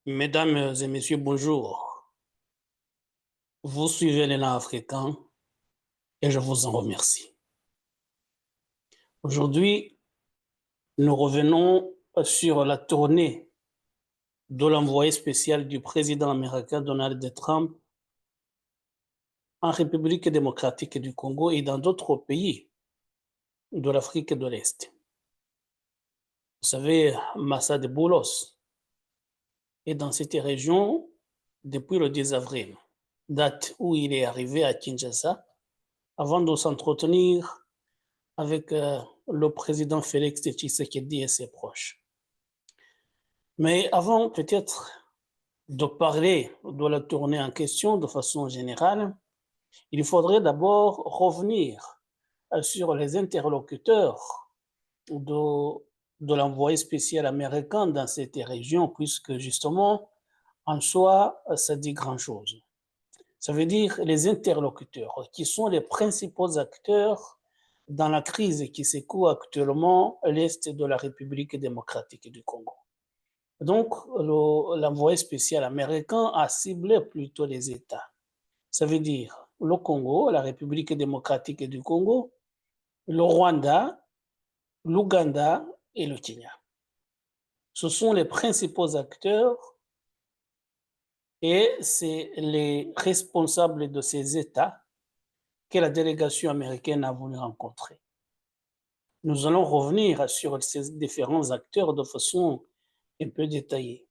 Mesdames et messieurs, bonjour. Vous suivez l'élan africain et je vous en remercie. Aujourd'hui, nous revenons sur la tournée de l'envoyé spécial du président américain Donald Trump en République démocratique du Congo et dans d'autres pays de l'Afrique de l'Est. Vous savez, Massa de Boulos est dans cette région depuis le 10 avril, date où il est arrivé à Kinshasa avant de s'entretenir avec le président Félix Tshisekedi et ses proches. Mais avant peut-être de parler de la tournée en question de façon générale, il faudrait d'abord revenir sur les interlocuteurs de l'envoyé spécial américain dans cette région, puisque justement, en soi, ça dit grand-chose. Ça veut dire les interlocuteurs, qui sont les principaux acteurs dans la crise qui secoue actuellement l'Est de la République démocratique du Congo. Donc, l'envoyé spécial américain a ciblé plutôt les États. Ça veut dire le Congo, la République démocratique du Congo, le Rwanda, l'Ouganda et le Kenya. Ce sont les principaux acteurs et c'est les responsables de ces États que la délégation américaine a voulu rencontrer. Nous allons revenir sur ces différents acteurs de façon un peu détaillée.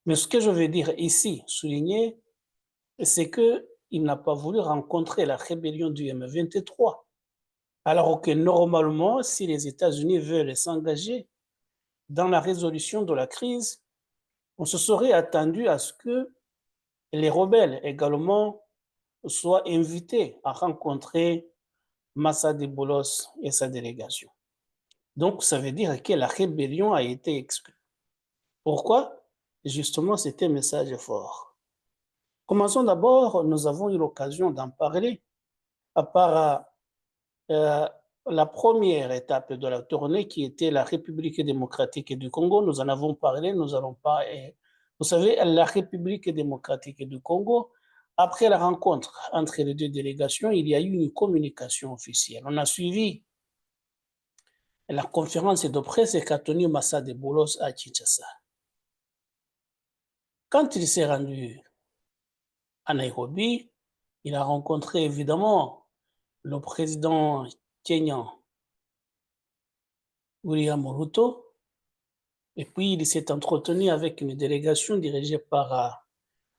Mais ce que je veux dire ici, souligner, c'est qu'il n'a pas voulu rencontrer la rébellion du M23. Alors que normalement, si les États-Unis veulent s'engager dans la résolution de la crise, on se serait attendu à ce que les rebelles également soient invités à rencontrer Massa Debolos et sa délégation. Donc, ça veut dire que la rébellion a été exclue. Pourquoi? Justement, c'était un message fort. Commençons d'abord, nous avons eu l'occasion d'en parler, à part la première étape de la tournée qui était la République démocratique du Congo. Nous en avons parlé, nous n'allons pas. Vous savez, la République démocratique du Congo, après la rencontre entre les deux délégations, il y a eu une communication officielle. On a suivi la conférence de presse qu'a tenue Massa Debolos à Kinshasa. Quand il s'est rendu à Nairobi, il a rencontré évidemment le président kenyan William Ruto, et puis il s'est entretenu avec une délégation dirigée par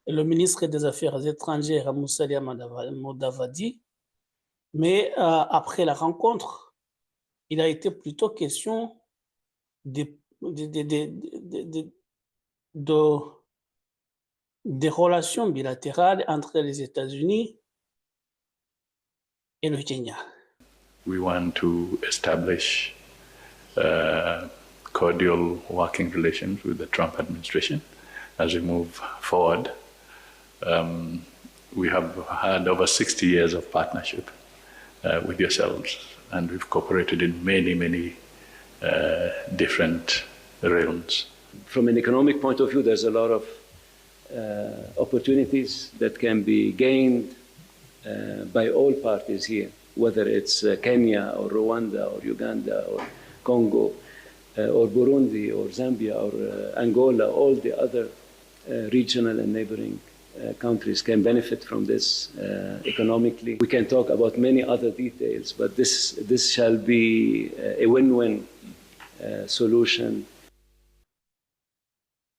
le ministre des Affaires étrangères Musalia Mudavadi. Mais après la rencontre, il a été plutôt question des relations bilatérales entre les États-Unis et le Kenya. We want to establish cordial working relations with the Trump administration as we move forward. We have had over 60 years of partnership with yourselves, and we've cooperated in many different realms. From an economic point of view, there's a lot of opportunities that can be gained by all parties here, whether it's Kenya or Rwanda or Uganda or Congo or Burundi or Zambia or Angola. All the other regional and neighboring countries can benefit from this economically. We can talk about many other details, but this shall be a win-win solution.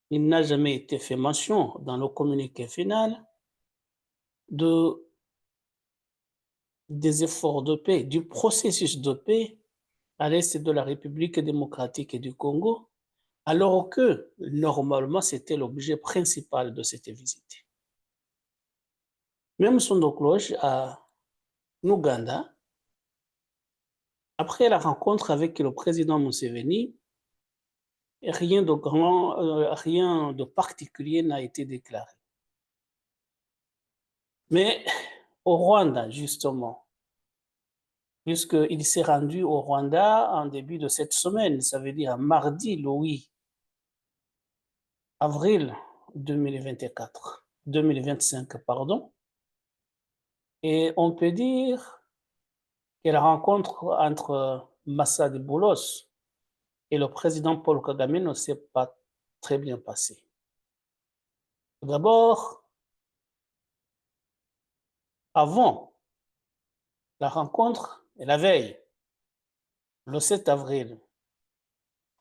Il n'a jamais été fait mention dans le communiqué final des efforts de paix, du processus de paix à l'est de la République démocratique du Congo, alors que normalement c'était l'objet principal de cette visite. Même son de cloche à Ouganda, après la rencontre avec le président Museveni, rien de particulier n'a été déclaré. Mais au Rwanda, justement, puisqu'il s'est rendu au Rwanda en début de cette semaine, ça veut dire mardi, le 8 avril 2025, pardon. Et on peut dire que la rencontre entre Massad Boulos et le président Paul Kagame ne s'est pas très bien passée. D'abord, avant la rencontre et la veille, le 7 avril,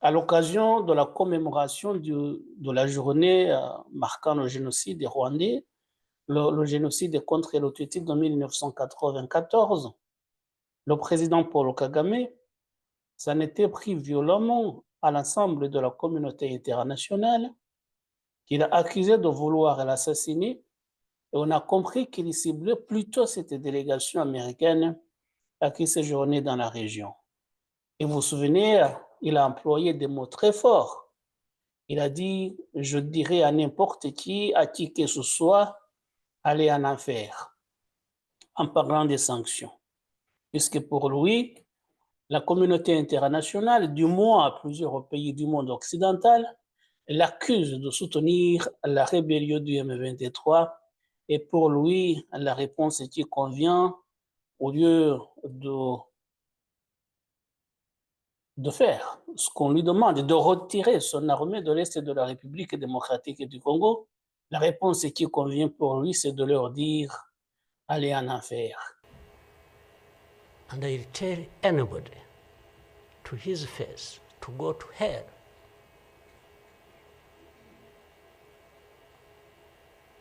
à l'occasion de la commémoration de la journée marquant le génocide des Rwandais, le génocide contre le Tutsi de 1994, le président Paul Kagame s'en était pris violemment à l'ensemble de la communauté internationale, qu'il a accusé de vouloir l'assassiner, et on a compris qu'il ciblait plutôt cette délégation américaine qui séjournait dans la région. Et vous vous souvenez, il a employé des mots très forts. Il a dit, je dirais à n'importe qui, à qui que ce soit, allez en enfer, en parlant des sanctions. Puisque pour lui, la communauté internationale, du moins à plusieurs pays du monde occidental, l'accuse de soutenir la rébellion du M23. Et pour lui, la réponse qui convient, au lieu de faire ce qu'on lui demande, de retirer son armée de l'Est de la République démocratique du Congo, la réponse qui convient pour lui, c'est de leur dire « allez en enfer ». And I'll tell anybody to his face to go to hell.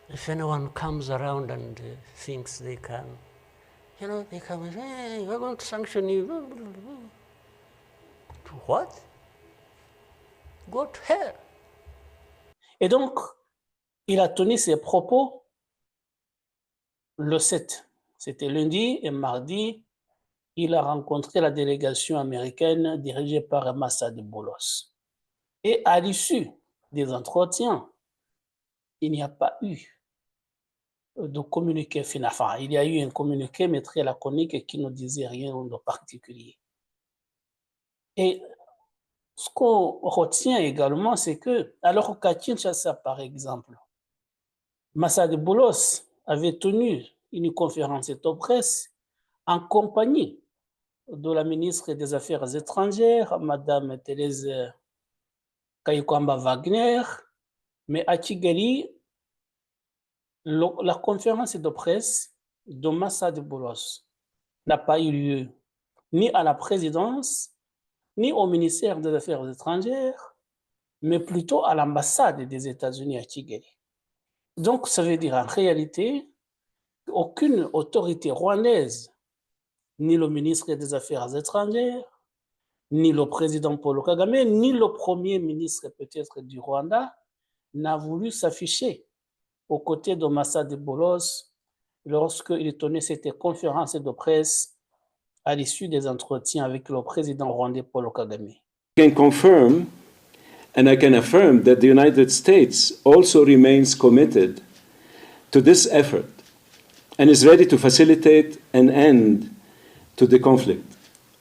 If anyone comes around and thinks they can, they come and say, hey, we're going to sanction you. To what? Go to hell. Et donc, il a tenu ses propos le 7. C'était lundi et mardi, il a rencontré la délégation américaine dirigée par Massad Boulos. Et à l'issue des entretiens, il n'y a pas eu de communiqué final. Enfin, il y a eu un communiqué, mais très laconique, qui ne disait rien de particulier. Et ce qu'on retient également, c'est que, alors qu'à Kinshasa, par exemple, Massad Boulos avait tenu une conférence de presse en compagnie de la ministre des Affaires étrangères, Madame Thérèse Kayikoamba-Wagner, mais à Kigali, la conférence de presse de Massad Boulos n'a pas eu lieu ni à la présidence, ni au ministère des Affaires étrangères, mais plutôt à l'ambassade des États-Unis à Kigali. Donc, ça veut dire en réalité, aucune autorité rwandaise, ni le ministre des Affaires étrangères, ni le président Paul Kagame, ni le premier ministre peut-être du Rwanda, n'a voulu s'afficher aux côtés de Massad Boulos lorsqu'il tenait cette conférence de presse à l'issue des entretiens avec le président rwandais Paul Kagame. I can confirm and I can affirm that the United States also remains committed to this effort and is ready to facilitate an end to the conflict.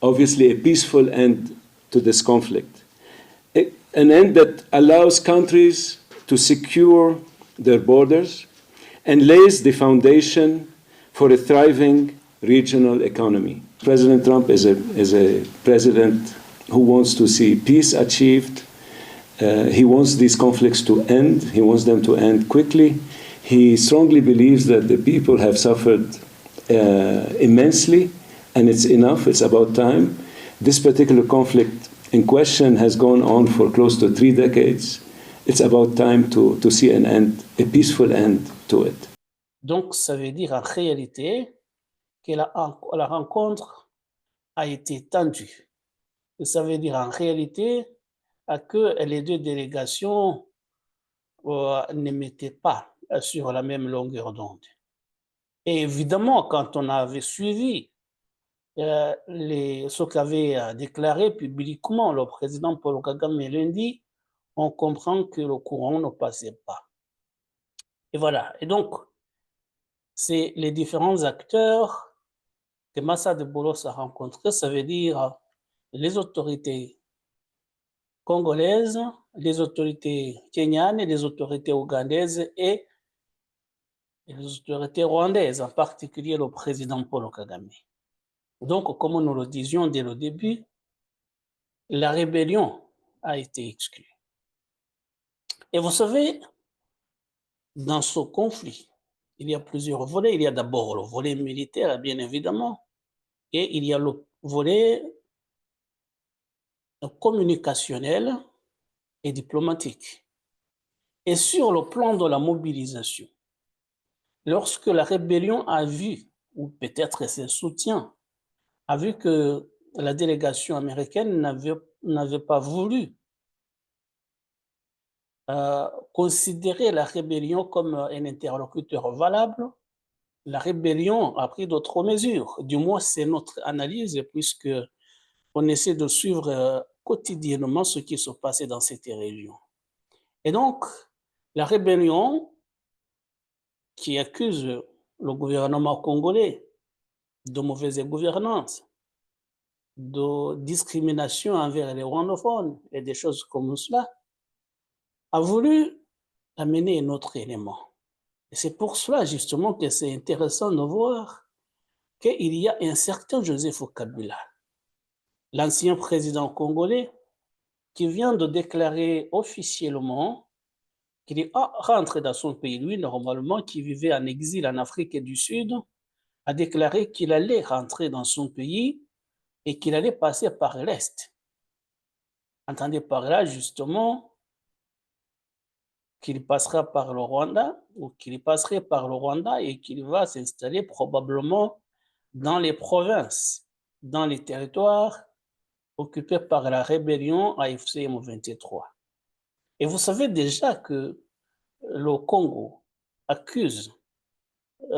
Obviously, a peaceful end to this conflict. An end that allows countries to secure their borders and lays the foundation for a thriving regional economy. President Trump is a president who wants to see peace achieved. He wants these conflicts to end. He wants them to end quickly. He strongly believes that the people have suffered immensely, and it's enough, it's about time. This particular conflict in question has gone on for close to 3 decades. It's about time to see an end, a peaceful end to it. Donc, ça veut dire en réalité que la rencontre a été tendue. Et ça veut dire en réalité que les deux délégations ne mettaient pas sur la même longueur d'onde. Et évidemment, quand on avait suivi ce qu'avait déclaré publiquement le président Paul Kagame lundi, on comprend que le courant ne passait pas. Et voilà. Et donc, c'est les différents acteurs que Massad Boulos a rencontrés, ça veut dire les autorités congolaises, les autorités kenyanes, les autorités ougandaises et les autorités rwandaises, en particulier le président Paul Kagame. Donc, comme nous le disions dès le début, la rébellion a été exclue. Et vous savez, dans ce conflit, il y a plusieurs volets. Il y a d'abord le volet militaire, bien évidemment, et il y a le volet communicationnel et diplomatique. Et sur le plan de la mobilisation, lorsque la rébellion a vu, ou peut-être ses soutiens, a vu que la délégation américaine n'avait pas voulu considérer la rébellion comme un interlocuteur valable, la rébellion a pris d'autres mesures. Du moins, c'est notre analyse, puisque on essaie de suivre quotidiennement ce qui se passait dans cette région. Et donc, la rébellion qui accuse le gouvernement congolais de mauvaise gouvernance, de discrimination envers les rwandophones et des choses comme cela, a voulu amener un autre élément. Et c'est pour cela justement que c'est intéressant de voir qu'il y a un certain Joseph Kabila, l'ancien président congolais, qui vient de déclarer officiellement qu'il est rentré dans son pays. Lui, normalement, qui vivait en exil en Afrique du Sud, a déclaré qu'il allait rentrer dans son pays et qu'il allait passer par l'Est. Entendez par là, justement, qu'il passera par le Rwanda, ou qu'il passerait par le Rwanda et qu'il va s'installer probablement dans les provinces, dans les territoires occupés par la rébellion AFC M23. Et vous savez déjà que le Congo accuse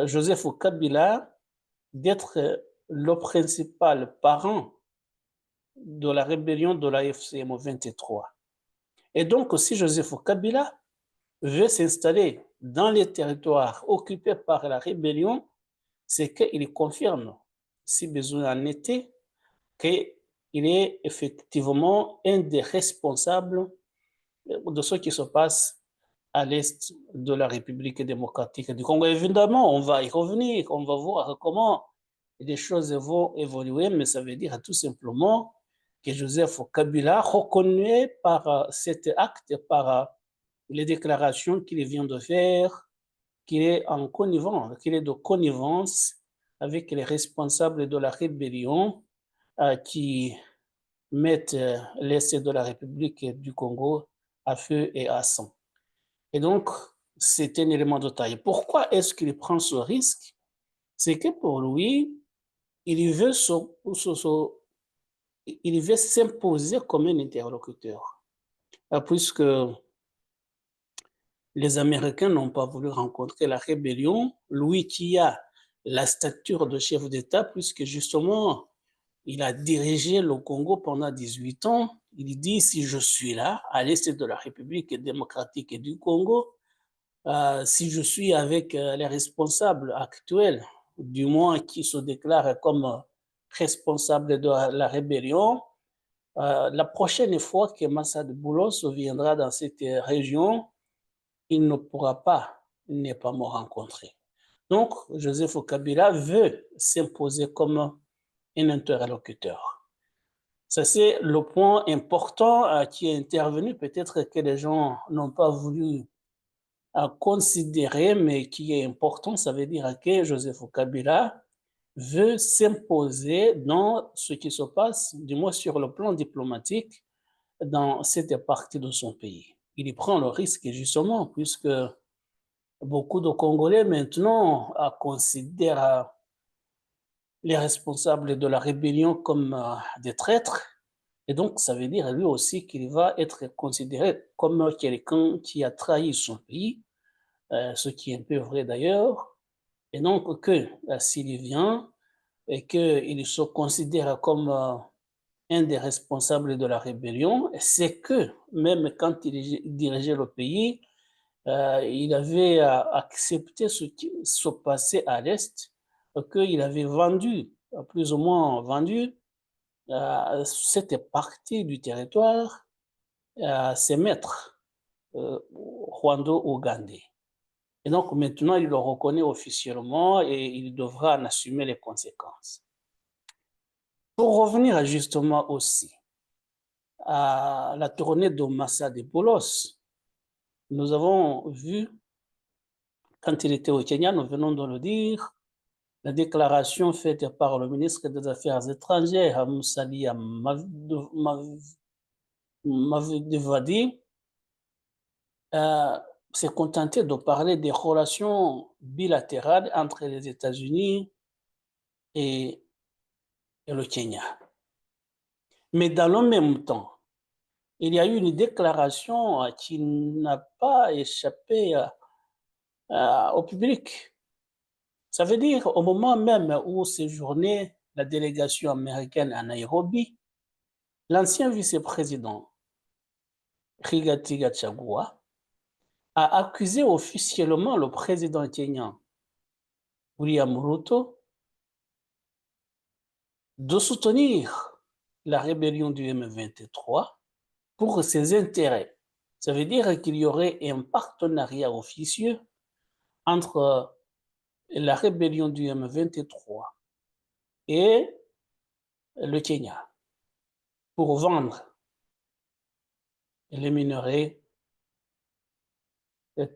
Joseph Kabila d'être le principal parent de la rébellion de l'AFC M23. Et donc, si Joseph Kabila veut s'installer dans les territoires occupés par la rébellion, c'est qu'il confirme, si besoin en était, qu'il est effectivement un des responsables de ce qui se passe à l'est de la République démocratique du Congo. Évidemment, on va y revenir, on va voir comment les choses vont évoluer, mais ça veut dire tout simplement que Joseph Kabila reconnaît par cet acte, par les déclarations qu'il vient de faire, qu'il est en connivence, qu'il est de connivence avec les responsables de la rébellion qui mettent l'Est de la République du Congo à feu et à sang. Et donc, c'est un élément de taille. Pourquoi est-ce qu'il prend ce risque? C'est que pour lui, il veut s'imposer comme un interlocuteur. Puisque les Américains n'ont pas voulu rencontrer la rébellion, lui qui a la stature de chef d'État, puisque justement, il a dirigé le Congo pendant 18 ans. Il dit, si je suis là, à l'est de la République démocratique du Congo, si je suis avec les responsables actuels, du moins qui se déclarent comme responsables de la rébellion, la prochaine fois que Massad Boulos viendra dans cette région, il ne pourra pas ne pas me rencontrer. Donc, Joseph Kabila veut s'imposer comme un interlocuteur. Ça, c'est le point important qui est intervenu. Peut-être que les gens n'ont pas voulu considérer, mais qui est important. Ça veut dire que Joseph Kabila veut s'imposer dans ce qui se passe, du moins sur le plan diplomatique, dans cette partie de son pays. Il y prend le risque justement, puisque beaucoup de Congolais maintenant considèrent les responsables de la rébellion comme des traîtres. Et donc, ça veut dire lui aussi qu'il va être considéré comme quelqu'un qui a trahi son pays, ce qui est un peu vrai d'ailleurs. Et donc, que s'il vient et qu'il se considère comme un des responsables de la rébellion, c'est que même quand il dirigeait le pays, il avait accepté ce qui se passait à l'Est, qu'il avait vendu, plus ou moins vendu, cette partie du territoire ses maîtres rwando-ougandais. Et donc maintenant, il le reconnaît officiellement et il devra en assumer les conséquences. Pour revenir justement aussi à la tournée de Massa de Boulos, nous avons vu, quand il était au Kenya, nous venons de le dire, la déclaration faite par le ministre des Affaires étrangères, Musalia Mavudevadi, s'est contenté de parler des relations bilatérales entre les États-Unis et le Kenya. Mais dans le même temps, il y a eu une déclaration qui n'a pas échappé au public. Ça veut dire, au moment même où séjournait la délégation américaine à Nairobi, l'ancien vice-président Rigathi Gachagua a accusé officiellement le président kenyan William Ruto de soutenir la rébellion du M23 pour ses intérêts. Ça veut dire qu'il y aurait un partenariat officieux entre la rébellion du M23 et le Kenya pour vendre les minerais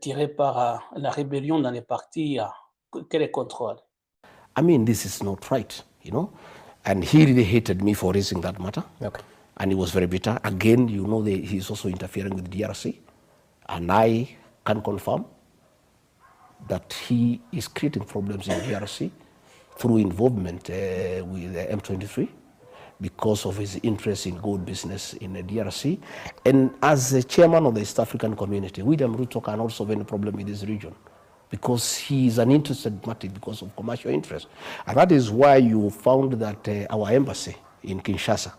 tirés par la rébellion dans les parties qu'elle contrôle. I mean, this is not right, you know. And he really hated me for raising that matter. Okay. And he was very bitter. Again, you know, he's also interfering with DRC. And I can confirm that he is creating problems in DRC through involvement with M23 because of his interest in gold business in the DRC. And as a chairman of the East African community, William Ruto can also have a problem in this region because he is an interested party because of commercial interest. And that is why you found that our embassy in Kinshasa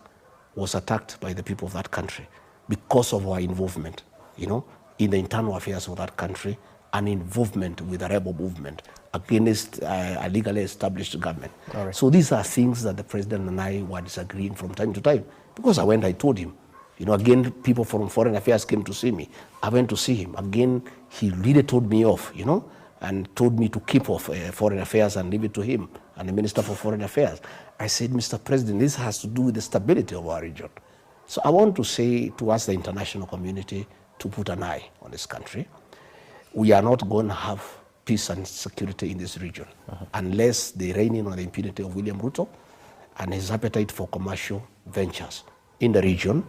was attacked by the people of that country because of our involvement, you know, in the internal affairs of that country and involvement with the rebel movement against a legally established government. Right. So these are things that the president and I were disagreeing from time to time. Because I told him, you know, again, people from Foreign Affairs came to see me. I went to see him. Again, he really told me off, you know, and told me to keep off Foreign Affairs and leave it to him and the Minister for Foreign Affairs. I said, Mr. President, this has to do with the stability of our region. So I want to say to us, the international community, to put an eye on this country. We are not going to have peace and security in this region unless the reigning on the impunity of William Ruto and his appetite for commercial ventures in the region.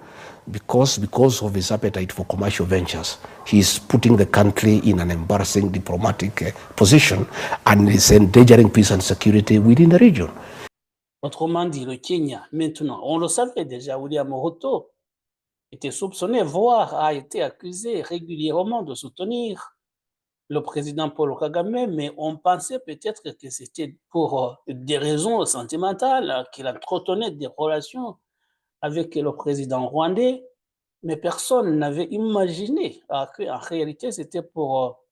Because of his appetite for commercial ventures, he is putting the country in an embarrassing diplomatic position and is endangering peace and security within the region. Autrement dit, le Kenya, maintenant, on le savait déjà, William Ruto était soupçonné, voire a été accusé régulièrement de soutenir le président Paul Kagame, mais on pensait peut-être que c'était pour des raisons sentimentales, qu'il entretenait des relations avec le président rwandais, mais personne n'avait imaginé qu'en réalité c'était pour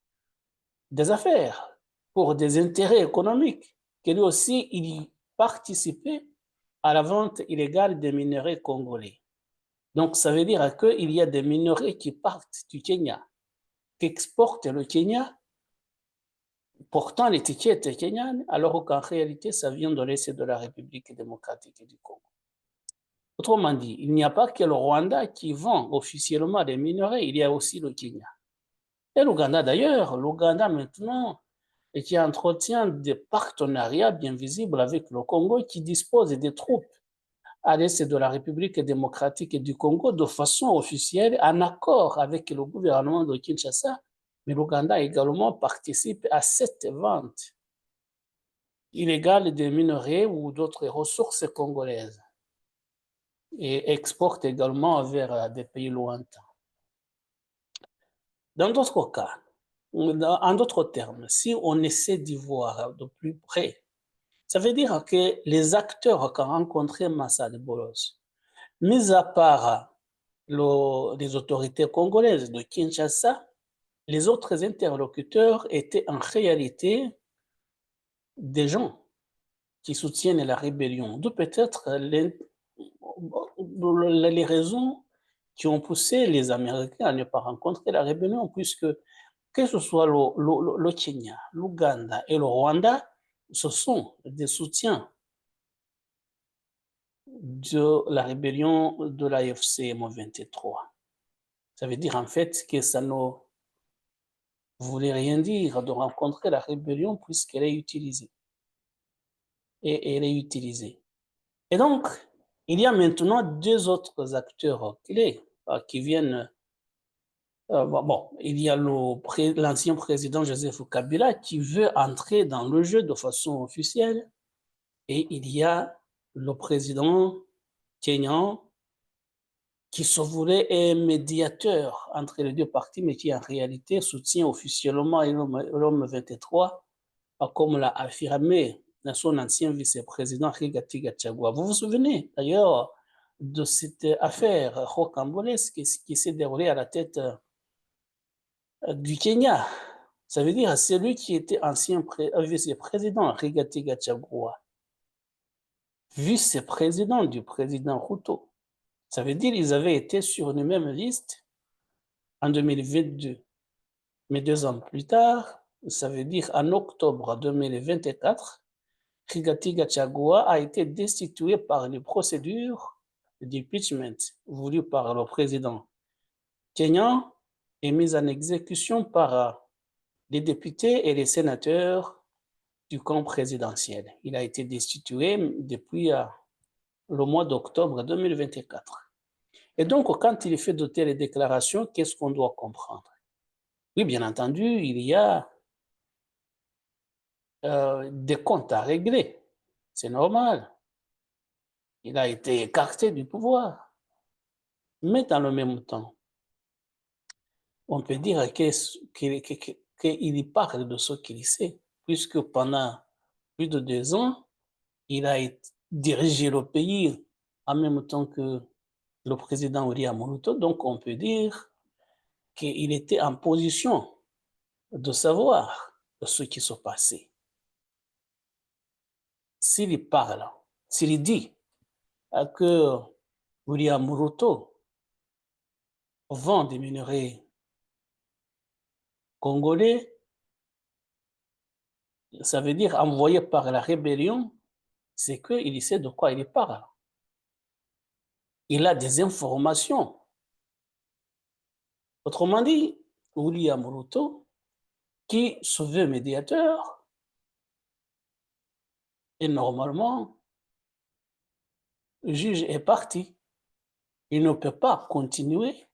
des affaires, pour des intérêts économiques, que lui aussi il participait à la vente illégale des minerais congolais. Donc ça veut dire qu'il y a des minerais qui partent du Kenya, qu'exporte le Kenya, portant l'étiquette kenyane, alors qu'en réalité, ça vient de l'Est de la République démocratique du Congo. Autrement dit, il n'y a pas que le Rwanda qui vend officiellement des minerais, il y a aussi le Kenya. Et l'Ouganda d'ailleurs, l'Ouganda maintenant, et qui entretient des partenariats bien visibles avec le Congo, qui dispose des troupes à l'Est de la République démocratique du Congo de façon officielle, en accord avec le gouvernement de Kinshasa. Mais l'Ouganda également participe à cette vente illégale des minerais ou d'autres ressources congolaises et exporte également vers des pays lointains. Dans d'autres cas, en d'autres termes, si on essaie d'y voir de plus près, ça veut dire que les acteurs qu'a rencontré Massa de Boulos, mis à part les autorités congolaises de Kinshasa, les autres interlocuteurs étaient en réalité des gens qui soutiennent la rébellion, d'où peut-être les raisons qui ont poussé les Américains à ne pas rencontrer la rébellion, puisque que ce soit le Kenya, l'Ouganda et le Rwanda, ce sont des soutiens de la rébellion de l'AFC M23. Ça veut dire en fait que ça ne voulait rien dire de rencontrer la rébellion puisqu'elle est utilisée. Et elle est utilisée. Et donc, il y a maintenant deux autres acteurs clés qui viennent. Bon, il y a l'ancien président Joseph Kabila qui veut entrer dans le jeu de façon officielle. Et il y a le président kenyan qui se voulait un médiateur entre les deux parties, mais qui en réalité soutient officiellement l'homme 23, comme l'a affirmé son ancien vice-président Rigathi Gachagua. Vous vous souvenez d'ailleurs de cette affaire rocambolesque qui s'est déroulée à la tête du Kenya. Ça veut dire celui qui était ancien vice-président Rigathi Gachagua, vice-président du président Ruto. Ça veut dire qu'ils avaient été sur une même liste en 2022. Mais 2 ans plus tard, ça veut dire en octobre 2024, Rigathi Gachagua a été destitué par les procédures d'impeachment voulues par le président kenyan et mise en exécution par les députés et les sénateurs du camp présidentiel. Il a été destitué depuis le mois d'octobre 2024. Et donc, quand il fait de telles déclarations, qu'est-ce qu'on doit comprendre? Oui, bien entendu, il y a des comptes à régler. C'est normal. Il a été écarté du pouvoir. Mais dans le même temps, on peut dire qu'il parle de ce qu'il sait, puisque pendant plus de 2 ans, il a dirigé le pays en même temps que le président William Ruto. Donc, on peut dire qu'il était en position de savoir ce qui se passait. S'il parle, s'il dit que William Ruto vend des minerais congolais, ça veut dire envoyé par la rébellion, c'est qu'il sait de quoi il parle. Il a des informations. Autrement dit, William Ruto, qui se veut médiateur, et normalement, le juge est parti. Il ne peut pas continuer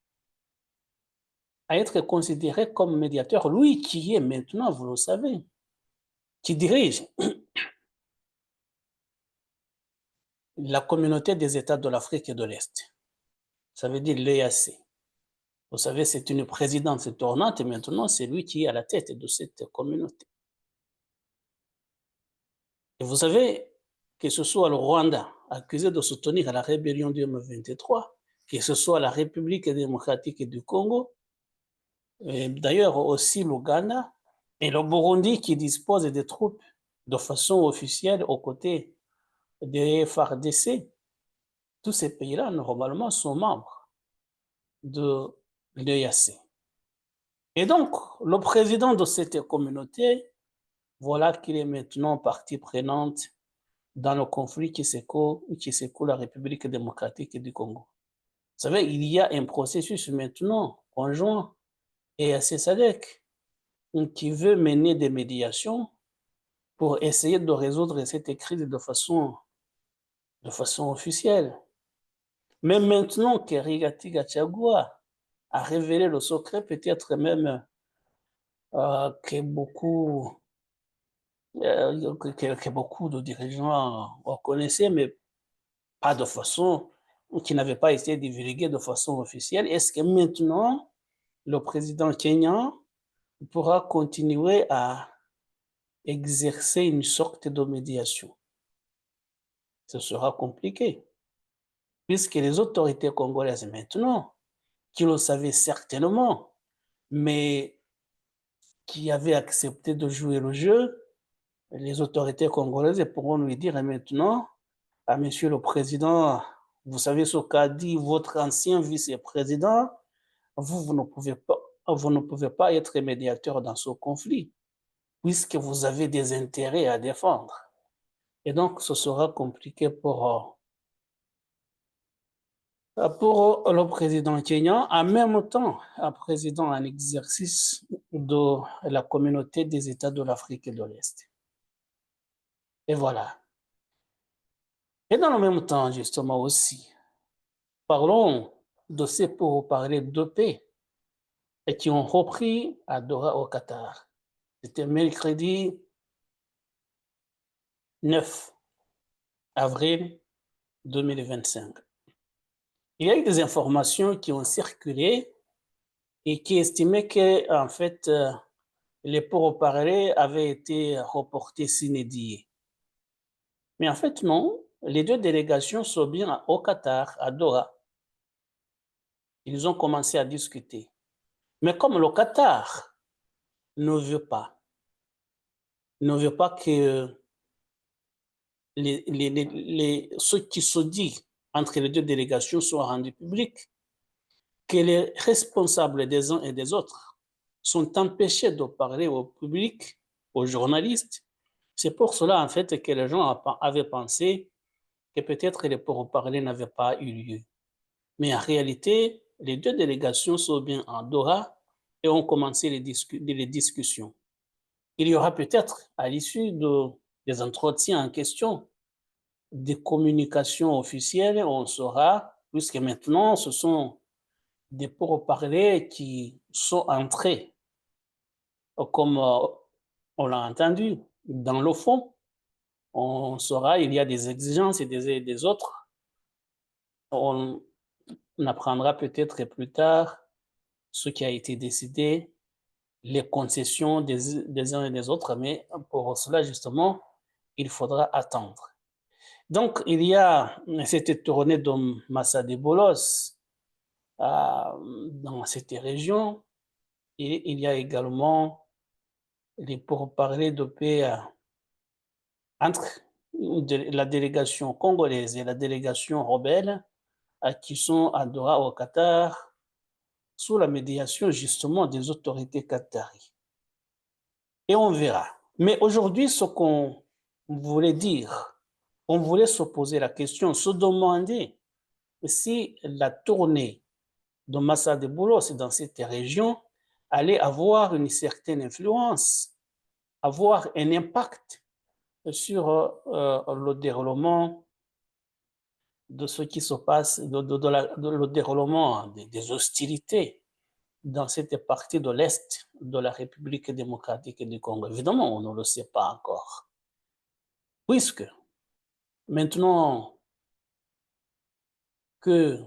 à être considéré comme médiateur, lui qui est maintenant, vous le savez, qui dirige la communauté des États de l'Afrique de l'Est. Ça veut dire l'EAC. Vous savez, c'est une présidence tournante et maintenant, c'est lui qui est à la tête de cette communauté. Et vous savez, que ce soit le Rwanda, accusé de soutenir la rébellion du M23, que ce soit la République démocratique du Congo, d'ailleurs aussi l'Ouganda, et le Burundi qui dispose des troupes de façon officielle aux côtés des FARDC, tous ces pays-là, normalement, sont membres de l'EAC. Et donc, le président de cette communauté, voilà qu'il est maintenant partie prenante dans le conflit qui secoue la République démocratique du Congo. Vous savez, il y a un processus maintenant conjoint EAC-SADC qui veut mener des médiations pour essayer de résoudre cette crise de façon officielle. Mais maintenant que Rigathi Gachagua a révélé le secret, peut-être même que beaucoup de dirigeants connaissaient, mais pas de façon, qui n'avaient pas été divulgués de façon officielle. Est-ce que maintenant, le président kenyan pourra continuer à exercer une sorte de médiation? Ce sera compliqué, puisque les autorités congolaises maintenant, qui le savaient certainement, mais qui avaient accepté de jouer le jeu, les autorités congolaises pourront lui dire maintenant à monsieur le président Vous savez ce qu'a dit votre ancien vice-président, vous ne pouvez pas être médiateur dans ce conflit, puisque vous avez des intérêts à défendre. Et donc, ce sera compliqué pour le président kenyan, en même temps, un président en exercice de la communauté des États de l'Afrique de l'Est. Et voilà. Et dans le même temps, justement aussi, parlons de ces pourparlers de paix et qui ont repris à Doha au Qatar. C'était mercredi 9 avril 2025. Il y a eu des informations qui ont circulé et qui estimaient que, en fait, les pourparlers avaient été reportés sine die. Mais en fait, non. Les deux délégations sont bien au Qatar, à Doha. Ils ont commencé à discuter. Mais comme le Qatar ne veut pas que ce qui se dit entre les deux délégations soit rendu public, que les responsables des uns et des autres sont empêchés de parler au public, aux journalistes. C'est pour cela, en fait, que les gens avaient pensé que peut-être les pourparlers n'avaient pas eu lieu. Mais en réalité, les deux délégations sont bien en Doha et ont commencé les discussions. Il y aura peut-être, à l'issue des entretiens en question, des communications officielles, on saura, puisque maintenant, ce sont des pourparlers qui sont entrés, comme on l'a entendu, dans le fond. On saura, il y a des exigences et des autres. On apprendra peut-être plus tard ce qui a été décidé, les concessions des uns et des autres, mais pour cela, justement, il faudra attendre. Donc, il y a cette tournée de Massa Bolos dans cette région, et il y a également les pourparlers de paix entre la délégation congolaise et la délégation rebelle qui sont à Doha au Qatar, sous la médiation justement des autorités qataries. Et on verra. Mais aujourd'hui, ce qu'on voulait dire, on voulait se poser la question, se demander si la tournée de Massa Boulos dans cette région allait avoir une certaine influence, avoir un impact sur le déroulement de ce qui se passe, le déroulement des hostilités dans cette partie de l'Est de la République démocratique du Congo. Évidemment, on ne le sait pas encore. Puisque maintenant que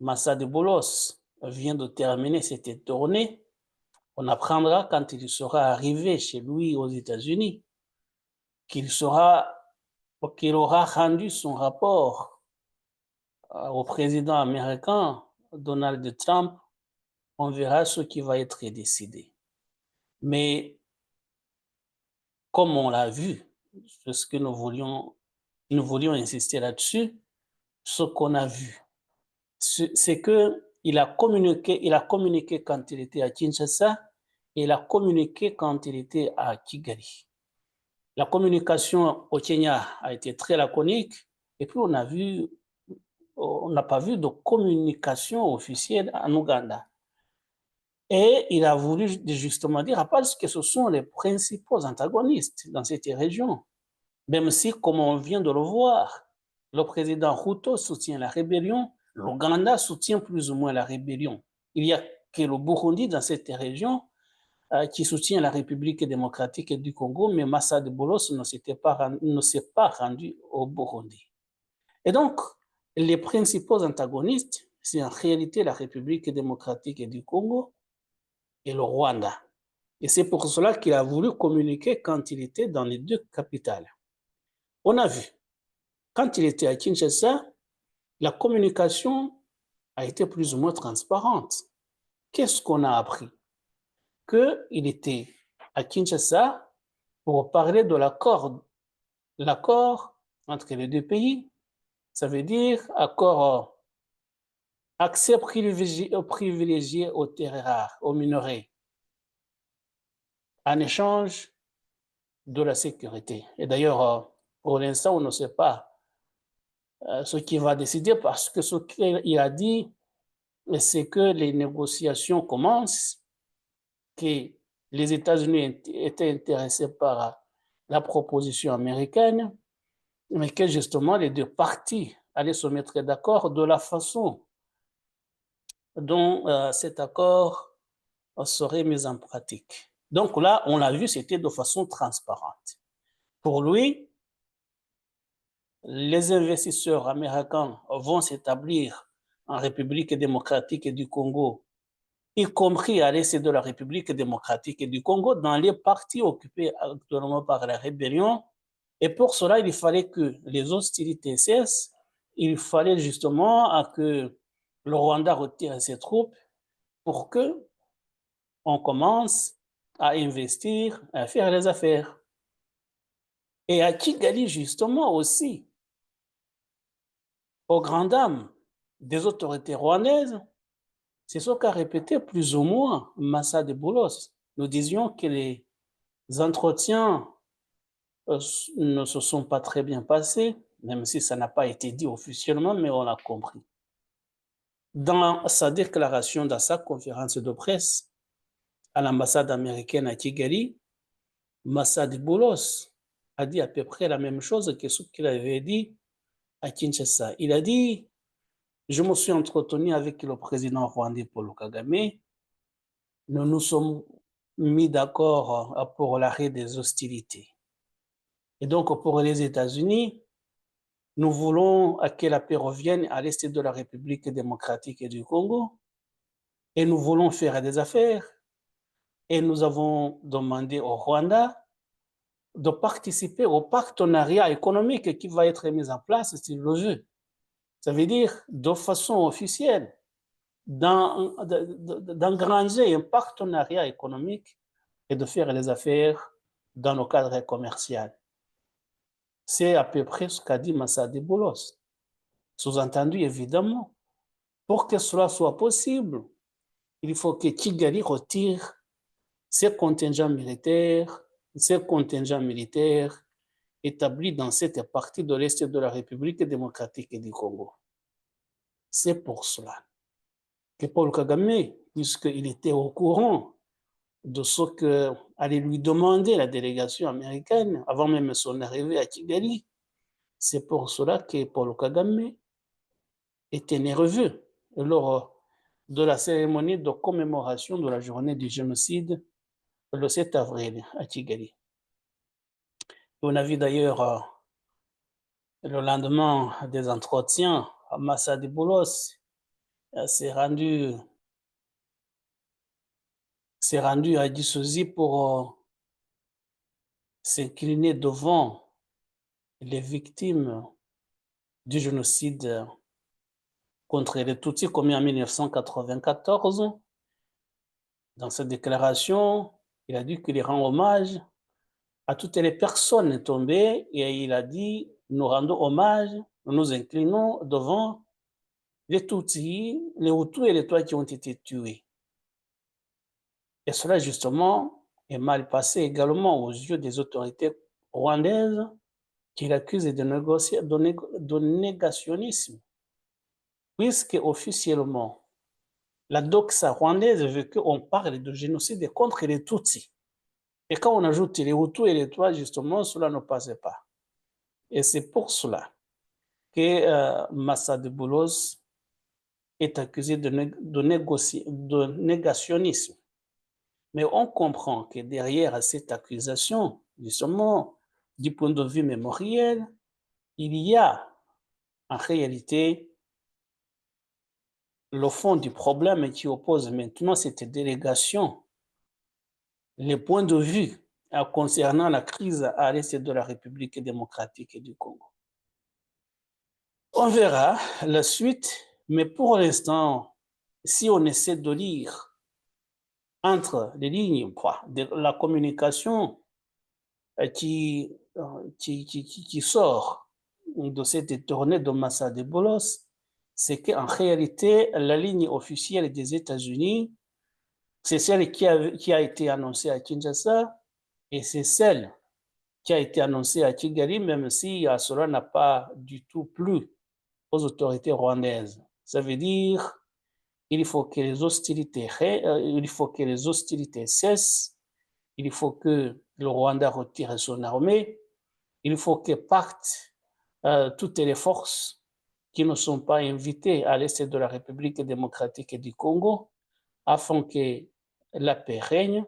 Massa Boulos vient de terminer cette tournée, on apprendra quand il sera arrivé chez lui aux États-Unis qu'il aura rendu son rapport au président américain Donald Trump. On verra ce qui va être décidé. Mais comme on l'a vu, c'est ce que nous voulions insister là-dessus, ce qu'on a vu, c'est qu'il a communiqué quand il était à Kinshasa et il a communiqué quand il était à Kigali. La communication au Kenya a été très laconique et puis on n'a pas vu de communication officielle en Ouganda. Et il a voulu justement dire, parce que ce sont les principaux antagonistes dans cette région. Même si, comme on vient de le voir, le président Ruto soutient la rébellion, l'Ouganda soutient plus ou moins la rébellion. Il n'y a que le Burundi dans cette région qui soutient la République démocratique du Congo, mais Massa Boulos ne s'est pas rendu au Burundi. Et donc, les principaux antagonistes, c'est en réalité la République démocratique du Congo et le Rwanda. Et c'est pour cela qu'il a voulu communiquer quand il était dans les deux capitales. On a vu, quand il était à Kinshasa, la communication a été plus ou moins transparente. Qu'est-ce qu'on a appris? Qu'il était à Kinshasa pour parler de l'accord entre les deux pays Ça veut dire accord, accès privilégié aux terres rares, aux minerais, en échange de la sécurité. Et d'ailleurs, pour l'instant, on ne sait pas ce qu'il va décider parce que ce qu'il a dit, c'est que les négociations commencent, que les États-Unis étaient intéressés par la proposition américaine, mais que justement les deux parties allaient se mettre d'accord de la façon dont cet accord serait mis en pratique. Donc là, on l'a vu, c'était de façon transparente. Pour lui, les investisseurs américains vont s'établir en République démocratique du Congo, y compris à l'est de la République démocratique du Congo, dans les parties occupées actuellement par la rébellion. Et pour cela, il fallait que les hostilités cessent. Il fallait justement que le Rwanda retire ses troupes pour que on commence à investir, à faire les affaires. Et à Kigali, justement, aussi, aux grandes dames des autorités rwandaises, c'est ce qu'a répété plus ou moins Massa de Boulos. Nous disions que les entretiens ne se sont pas très bien passés, même si ça n'a pas été dit officiellement, mais on l'a compris. Dans sa déclaration, dans sa conférence de presse à l'ambassade américaine à Kigali, Massa de Boulos a dit à peu près la même chose que ce qu'il avait dit à Kinshasa. Il a dit: je me suis entretenu avec le président rwandais Paul Kagame. Nous nous sommes mis d'accord pour l'arrêt des hostilités. Et donc, pour les États-Unis, nous voulons que la paix revienne à l'est de la République démocratique du Congo et nous voulons faire des affaires. Et nous avons demandé au Rwanda de participer au partenariat économique qui va être mis en place s'il le veut. Ça veut dire de façon officielle d'engranger un partenariat économique et de faire les affaires dans le cadre commercial. C'est à peu près ce qu'a dit Massa de Boulos. Sous-entendu, évidemment, pour que cela soit possible, il faut que Kigali retire ses contingents militaires établis dans cette partie de l'Est de la République démocratique du Congo. C'est pour cela que Paul Kagame, puisqu'il était au courant de ce qu'allait lui demander la délégation américaine avant même son arrivée à Kigali, c'est pour cela que Paul Kagame était nerveux lors de la cérémonie de commémoration de la journée du génocide le 7 avril à Kigali. On a vu d'ailleurs le lendemain des entretiens, Massa de Boulos s'est rendu à Gisozi pour s'incliner devant les victimes du génocide contre les Tutsis commis en 1994. Dans cette déclaration, il a dit qu'il rend hommage à toutes les personnes tombées et il a dit: nous rendons hommage, nous nous inclinons devant les Tutsis, les Hutus et les Tutsis qui ont été tués. Et cela, justement, est mal passé également aux yeux des autorités rwandaises qui l'accusent de négationnisme, puisque officiellement, la doxa rwandaise veut qu'on parle de génocide contre les Tutsis. Et quand on ajoute les Hutus et les Tutsis, justement, cela ne passe pas. Et c'est pour cela que Massa de Boulos est accusé de négationnisme. Mais on comprend que derrière cette accusation, justement, du point de vue mémoriel, il y a en réalité le fond du problème qui oppose maintenant cette délégation, les points de vue concernant la crise à l'est de la République démocratique du Congo. On verra la suite, mais pour l'instant, si on essaie de lire entre les lignes de la communication qui sort de cette tournée de Massa de Boulos, c'est qu'en réalité, la ligne officielle des États-Unis, c'est celle qui a été annoncée à Kinshasa et c'est celle qui a été annoncée à Kigali, même si cela n'a pas du tout plu aux autorités rwandaises. Ça veut dire qu'il faut que les hostilités cessent, il faut que le Rwanda retire son armée, il faut que partent toutes les forces qui ne sont pas invitées à l'est de la République démocratique du Congo, afin que la paix règne,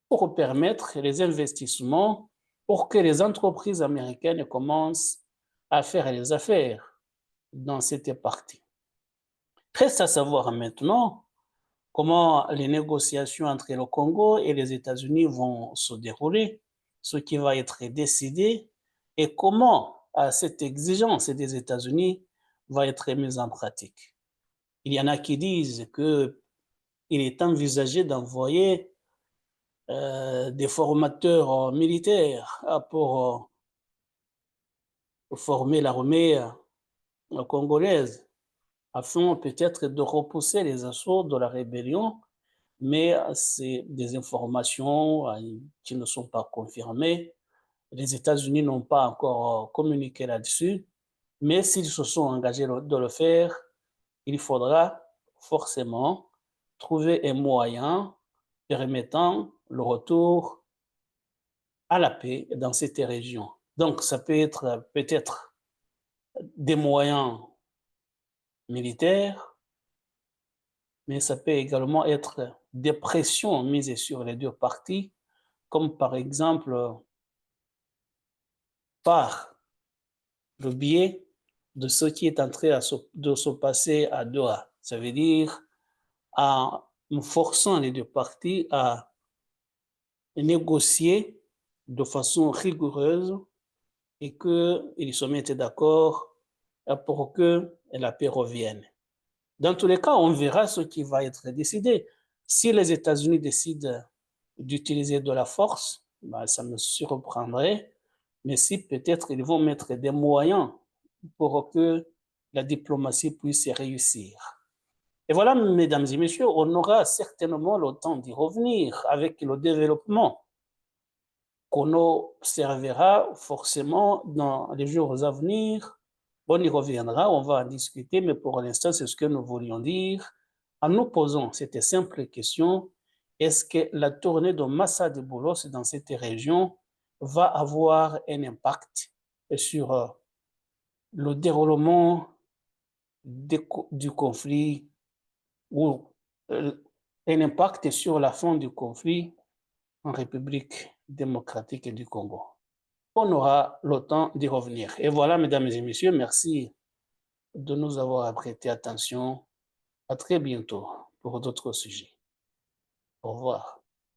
pour permettre les investissements, pour que les entreprises américaines commencent à faire les affaires dans cette partie. Reste à savoir maintenant comment les négociations entre le Congo et les États-Unis vont se dérouler, ce qui va être décidé et comment cette exigence des États-Unis va être mise en pratique. Il y en a qui disent qu'il est envisagé d'envoyer des formateurs militaires pour former l'armée congolaise afin peut-être de repousser les assauts de la rébellion, mais c'est des informations qui ne sont pas confirmées. Les États-Unis n'ont pas encore communiqué là-dessus, mais s'ils se sont engagés de le faire, il faudra forcément trouver un moyen permettant le retour à la paix dans cette région. Donc, ça peut être peut-être des moyens militaires, mais ça peut également être des pressions mises sur les deux parties, comme par exemple par le biais de ce qui est en train de se passer à Doha. Ça veut dire en forçant les deux parties à négocier de façon rigoureuse et qu'ils se mettent d'accord pour que la paix revienne. Dans tous les cas, on verra ce qui va être décidé. Si les États-Unis décident d'utiliser de la force, ben, ça me surprendrait, mais si peut-être ils vont mettre des moyens pour que la diplomatie puisse réussir. Et voilà, mesdames et messieurs, on aura certainement le temps d'y revenir avec le développement qu'on observera forcément dans les jours à venir. On y reviendra, on va en discuter, mais pour l'instant, c'est ce que nous voulions dire en nous posant cette simple question: est-ce que la tournée de Massa de Boulos dans cette région va avoir un impact sur le déroulement du conflit ou un impact sur la fin du conflit en République démocratique du Congo? On aura le temps d'y revenir. Et voilà, mesdames et messieurs, merci de nous avoir prêté attention. À très bientôt pour d'autres sujets. Au revoir.